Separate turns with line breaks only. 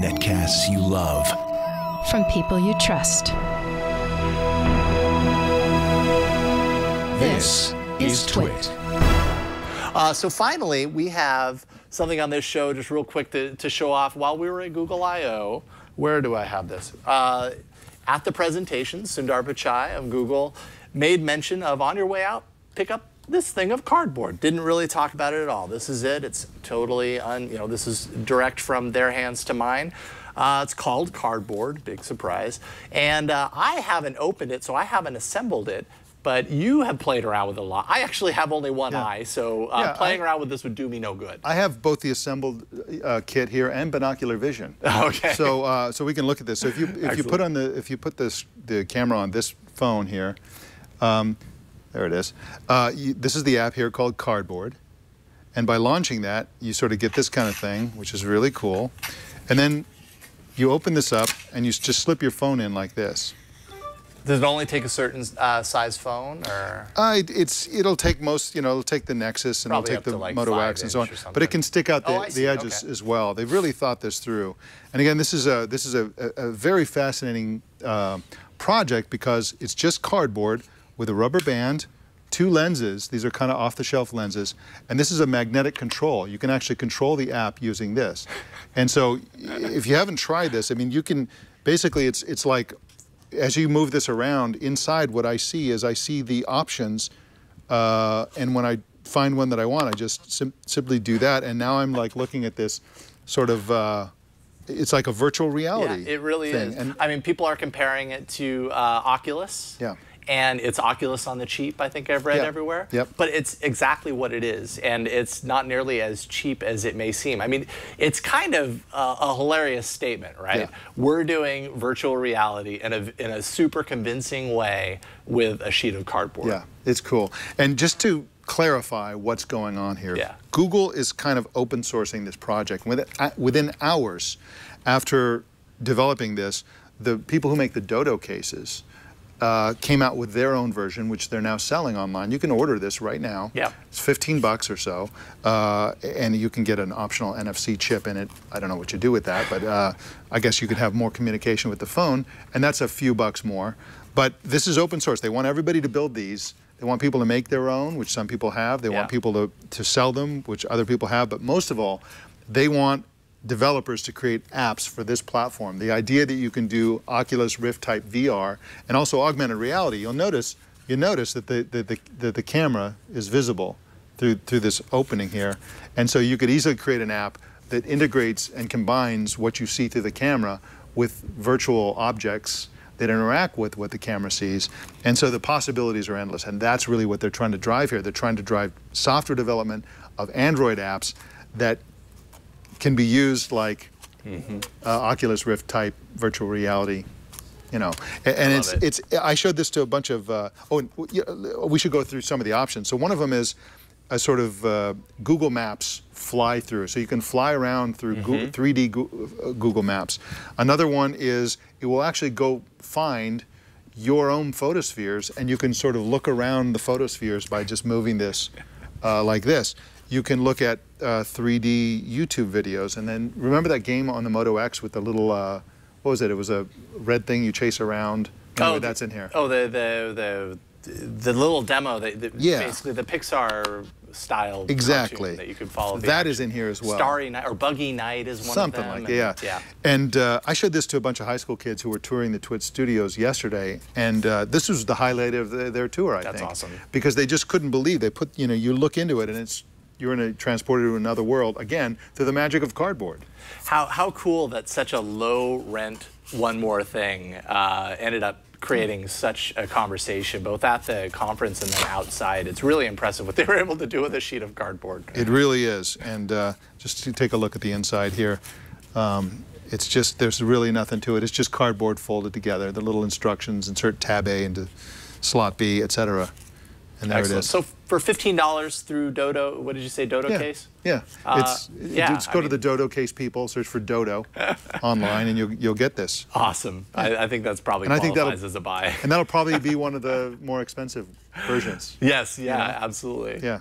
Netcasts you love.
From people you trust.
This is Twit.
So finally, we have something on this show, just real quick to show off. While we were at Google I/O, where do I have this? At the presentation, Sundar Pichai of Google made mention of, on your way out, pick up this thing of cardboard. Didn't really talk about it at all. This is it. It's totally, this is direct from their hands to mine. It's called cardboard, big surprise. And I haven't opened it, so I haven't assembled it. But you have played around with it a lot. I actually have only one eye, so playing around with this would do me no good.
I have both the assembled kit here and binocular vision.
Okay.
So so we can look at this. So if you put the camera on this phone here, there it is. This is the app here called Cardboard, and by launching that, you sort of get this kind of thing, which is really cool. And then you open this up, and you just slip your phone in like this.
Does it only take a certain size phone, or?
It'll take most, it'll take the Nexus and
Probably
it'll take the
like
Moto X and so on. But it can stick out the edges as well. They've really thought this through. And again, this is a very fascinating project because it's just cardboard with a rubber band, 2 lenses. These are kind of off-the-shelf lenses, and this is a magnetic control. You can actually control the app using this. And so, if you haven't tried this, I mean, you can basically it's like, as you move this around, inside what I see is I see the options, and when I find one that I want, I just simply do that, and now I'm like looking at this sort of, it's like a virtual reality.
Yeah, it really is. And I mean, people are comparing it to Oculus.
Yeah.
And it's Oculus on the cheap, I think I've read everywhere.
Yep.
But it's exactly what it is, and it's not nearly as cheap as it may seem. I mean, it's kind of a hilarious statement, right?
Yeah.
We're doing virtual reality in a super convincing way with a sheet of cardboard.
Yeah, it's cool. And just to clarify what's going on here, Google is kind of open sourcing this project. Within hours after developing this, the people who make the Dodo cases came out with their own version, which they're now selling online. You can order this right now.
Yeah.
It's 15 bucks or so, and you can get an optional NFC chip in it. I don't know what you do with that, but I guess you could have more communication with the phone, and that's a few bucks more. But this is open source. They want everybody to build these. They want people to make their own, which some people have. They want people to sell them, which other people have. But most of all, they want developers to create apps for this platform. The idea that you can do Oculus Rift type VR and also augmented reality. You notice that the camera is visible through this opening here, and so you could easily create an app that integrates and combines what you see through the camera with virtual objects that interact with what the camera sees, and so the possibilities are endless. And that's really what they're trying to drive here. They're trying to drive software development of Android apps that can be used like Oculus Rift type virtual reality, And I showed this to a bunch of. We should go through some of the options. So one of them is a sort of Google Maps fly through, so you can fly around through 3D Google Maps. Another one is it will actually go find your own photospheres, and you can sort of look around the photospheres by just moving this like this. You can look at 3D YouTube videos, and then remember that game on the Moto X with the little, what was it? It was a red thing you chase around. Anyway, that's in here.
Oh, the little demo, basically the Pixar style cartoon that you could follow.
That is in here as well.
Starry Night or Buggy Night is one of them.
Something like that, yeah. And I showed this to a bunch of high school kids who were touring the Twit studios yesterday, and this was the highlight of their tour, I think.
That's awesome.
Because they just couldn't believe, they put, you look into it and you're transported to another world, again, through the magic of cardboard.
How cool that such a low rent One More Thing ended up creating such a conversation, both at the conference and then outside. It's really impressive what they were able to do with a sheet of cardboard.
It really is. And just to take a look at the inside here, it's just, there's really nothing to it. It's just cardboard folded together. The little instructions, insert tab A into slot B, etc. And there it is.
So for $15 through Dodo, what did you say, Dodo case?
Yeah. Just go to the Dodo case people, search for Dodo online, and you'll get this.
Awesome. I think that's probably qualifies as a buy.
And that'll probably be one of the more expensive versions.
Yes, absolutely.
Yeah.